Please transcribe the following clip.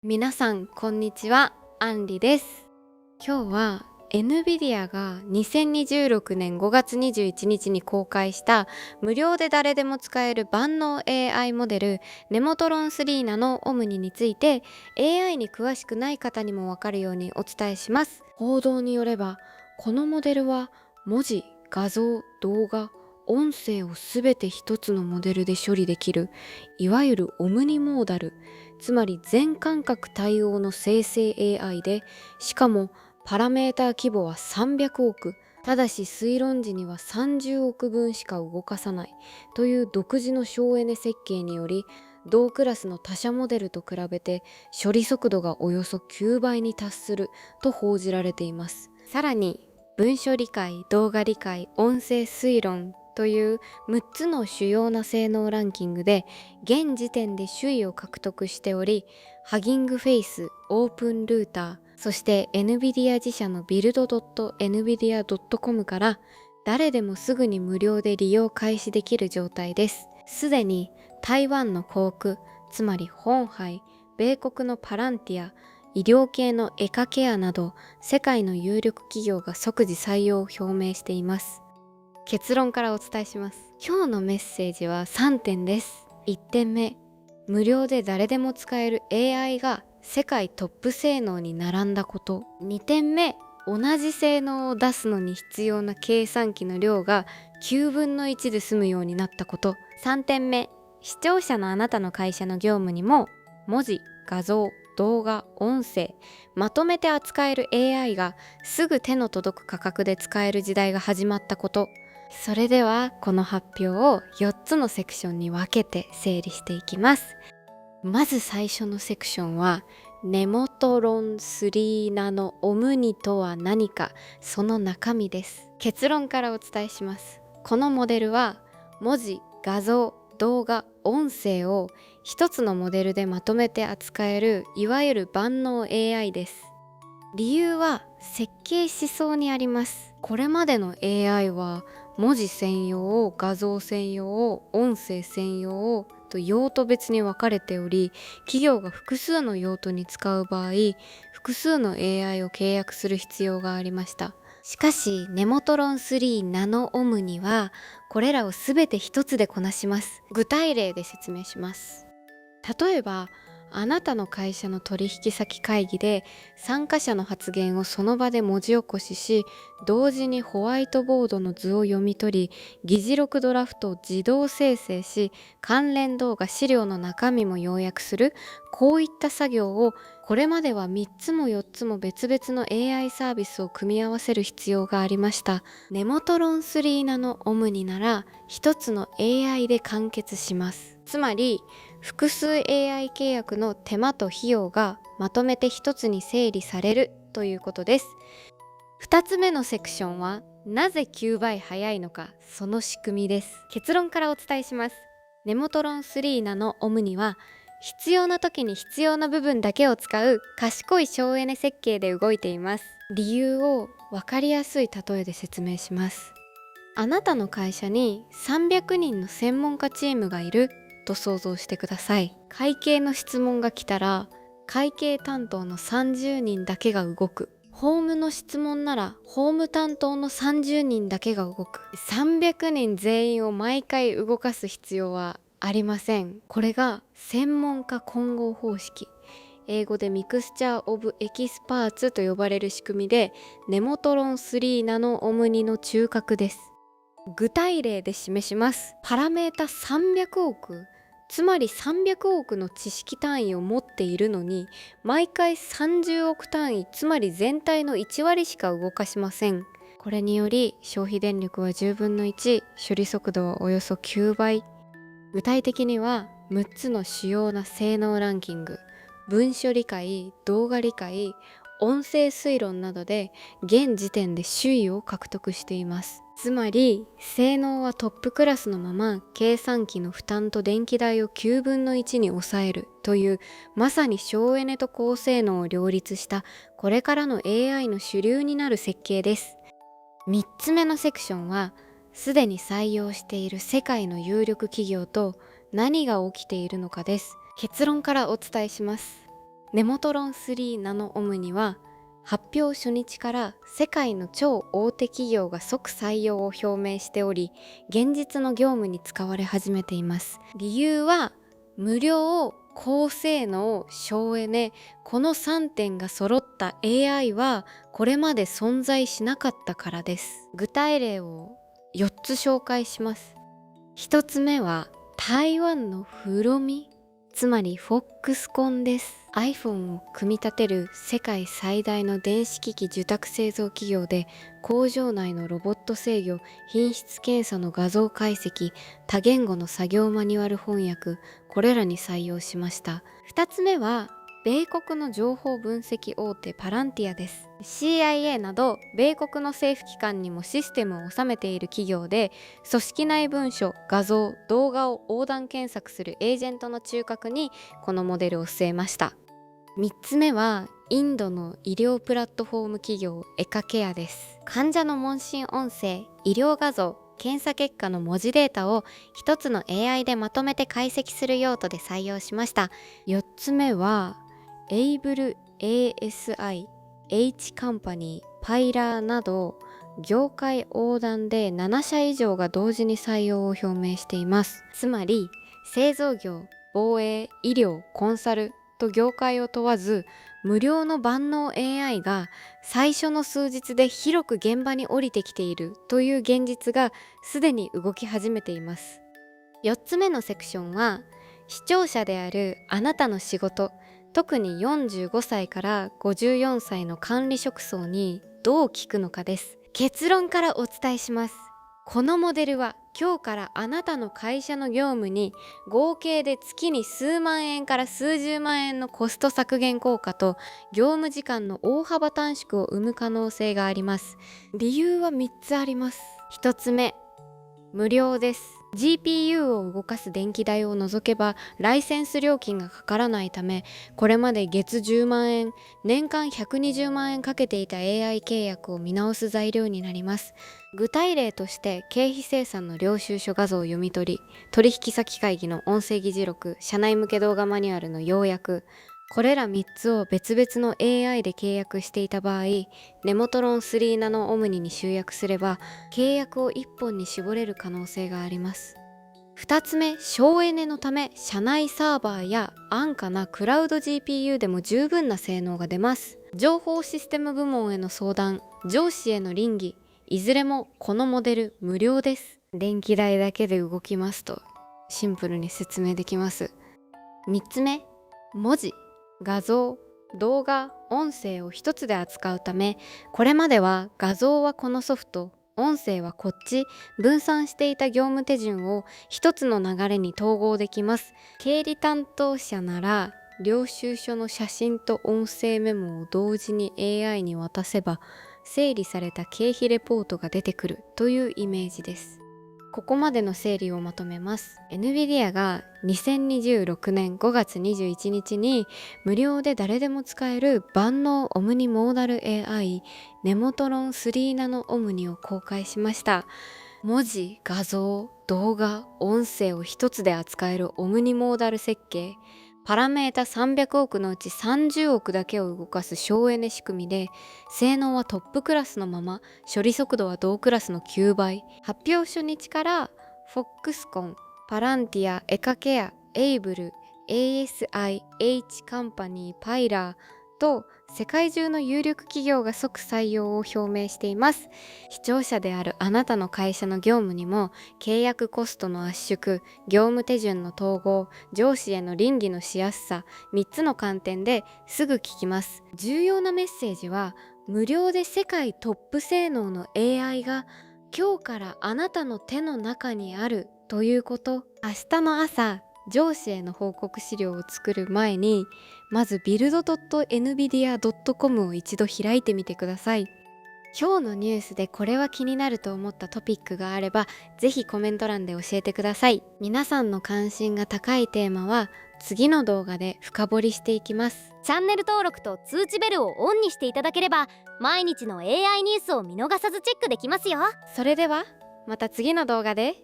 皆さんこんにちは、アンリです。今日は NVIDIA が2026年5月21日に公開した無料で誰でも使える万能 AI モデルネモトロン3ナノオムニについて AI に詳しくない方にもわかるようにお伝えします。報道によればこのモデルは文字、画像、動画、音声をすべて一つのモデルで処理できるいわゆるオムニモーダル、つまり全感覚対応の生成 AI で、しかもパラメータ規模は300億、ただし推論時には30億分しか動かさないという独自の省エネ設計により、同クラスの他社モデルと比べて処理速度がおよそ9倍に達すると報じられています。さらに文書理解、動画理解、音声推論という6つの主要な性能ランキングで現時点で首位を獲得しており、ハギングフェイス、オープンルーター、そして NVIDIA 自社の build.nvidia.com から誰でもすぐに無料で利用開始できる状態です。すでに台湾の航空、つまりホンハイ、米国のパランティア、医療系のエカケアなど世界の有力企業が即時採用を表明しています。結論からお伝えします。今日のメッセージは3点です。1点目、無料で誰でも使える AI が世界トップ性能に並んだこと。2点目、同じ性能を出すのに必要な計算機の量が9分の1で済むようになったこと。3点目、視聴者のあなたの会社の業務にも文字、画像、動画、音声、まとめて扱える AI がすぐ手の届く価格で使える時代が始まったこと。それではこの発表を4つのセクションに分けて整理していきます。まず最初のセクションはネモトロン3ナノオムニとは何か、その中身です。結論からお伝えします。このモデルは文字、画像、動画、音声を一つのモデルでまとめて扱えるいわゆる万能 AI です。理由は設計思想にあります。これまでの AI は文字専用、画像専用、音声専用と用途別に分かれており、企業が複数の用途に使う場合、複数の AI を契約する必要がありました。しかしネモトロン3ナノオムにはこれらをすべて一つでこなします。具体例で説明します。例えばあなたの会社の取引先会議で参加者の発言をその場で文字起こしし、同時にホワイトボードの図を読み取り、議事録ドラフトを自動生成し、関連動画資料の中身も要約する、こういった作業をこれまでは3つも4つも別々の AI サービスを組み合わせる必要がありました。ネモトロン3ナノオムニなら1つの AI で完結します。つまり複数 AI 契約の手間と費用がまとめて一つに整理されるということです。2つ目のセクションはなぜ9倍早いのか、その仕組みです。結論からお伝えします。ネモトロン3ナノオムニは必要な時に必要な部分だけを使う賢い省エネ設計で動いています。理由を分かりやすい例えで説明します。あなたの会社に300人の専門家チームがいると想像してください。会計の質問が来たら会計担当の30人だけが動く。法務の質問なら法務担当の30人だけが動く。300人全員を毎回動かす必要はありません。これが専門家混合方式、英語でミクスチャー・オブ・エキスパーツと呼ばれる仕組みでネモトロン3ナノオムニの中核です。具体例で示します。パラメータ300億、つまり300億の知識単位を持っているのに毎回30億単位、つまり全体の1割しか動かしません。これにより消費電力は10分の1、処理速度はおよそ9倍。具体的には6つの主要な性能ランキング、文書理解、動画理解、音声推論などで現時点で首位を獲得しています。つまり性能はトップクラスのまま計算機の負担と電気代を9分の1に抑えるという、まさに省エネと高性能を両立したこれからの AI の主流になる設計です。3つ目のセクションはすでに採用している世界の有力企業と何が起きているのかです。結論からお伝えします。ネモトロン3ナノオムニは発表初日から世界の超大手企業が即採用を表明しており、現実の業務に使われ始めています。理由は無料、高性能、省エネ、この3点が揃った AI はこれまで存在しなかったからです。具体例を4つ紹介します。1つ目は台湾のフロミ、つまりフォックスコンです。 iPhone を組み立てる世界最大の電子機器受託製造企業で、工場内のロボット制御、品質検査の画像解析、多言語の作業マニュアル翻訳、これらに採用しました。2つ目は米国の情報分析大手パランティアです。 CIA など米国の政府機関にもシステムを収めている企業で、組織内文書、画像、動画を横断検索するエージェントの中核にこのモデルを据えました。3つ目はインドの医療プラットフォーム企業エカケアです。患者の問診音声、医療画像、検査結果の文字データを一つの AI でまとめて解析する用途で採用しました。4つ目はエイブル ASI、H カンパニー、パイラーなど業界横断で7社以上が同時に採用を表明しています。つまり製造業、防衛、医療、コンサルと業界を問わず、無料の万能 AI が最初の数日で広く現場に降りてきているという現実がすでに動き始めています。4つ目のセクションは視聴者であるあなたの仕事、特に45歳から54歳の管理職層にどう効くのかです。結論からお伝えします。このモデルは今日からあなたの会社の業務に合計で月に数万円から数十万円のコスト削減効果と業務時間の大幅短縮を生む可能性があります。理由は3つあります。1つ目、無料です。 GPU を動かす電気代を除けばライセンス料金がかからないため、これまで月10万円、年間120万円かけていた AI 契約を見直す材料になります。具体例として経費精算の領収書画像を読み取り、取引先会議の音声議事録、社内向け動画マニュアルの要約、これら3つを別々の AI で契約していた場合、ネモトロン3ナノオムニに集約すれば契約を1本に絞れる可能性があります。2つ目、省エネのため社内サーバーや安価なクラウド GPU でも十分な性能が出ます。情報システム部門への相談、上司への倫理、いずれもこのモデル無料です。電気代だけで動きますとシンプルに説明できます。3つ目、文字、画像、動画、音声を一つで扱うため、これまでは画像はこのソフト、音声はこっち、分散していた業務手順を一つの流れに統合できます。経理担当者なら領収書の写真と音声メモを同時に AI に渡せば整理された経費レポートが出てくるというイメージです。ここまでの整理をまとめます。 NVIDIA が2026年5月21日に無料で誰でも使える万能オムニモーダル AI ネモトロン3ナノオムニを公開しました。文字、画像、動画、音声を一つで扱えるオムニモーダル設計、パラメータ300億のうち30億だけを動かす省エネ仕組みで、性能はトップクラスのまま、処理速度は同クラスの9倍。発表初日からフォックスコン、パランティア、エカケア、エイブル、ASI、H カンパニー、パイラーと世界中の有力企業が即採用を表明しています。視聴者であるあなたの会社の業務にも契約コストの圧縮、業務手順の統合、上司への倫理のしやすさ、3つの観点ですぐ聞きます。重要なメッセージは、無料で世界トップ性能の AI が今日からあなたの手の中にあるということ。明日の朝上司への報告資料を作る前に、まず build.nvidia.com を一度開いてみてください。今日のニュースでこれは気になると思ったトピックがあれば、ぜひコメント欄で教えてください。皆さんの関心が高いテーマは次の動画で深掘りしていきます。チャンネル登録と通知ベルをオンにしていただければ、毎日の AI ニュースを見逃さずチェックできますよ。それではまた次の動画で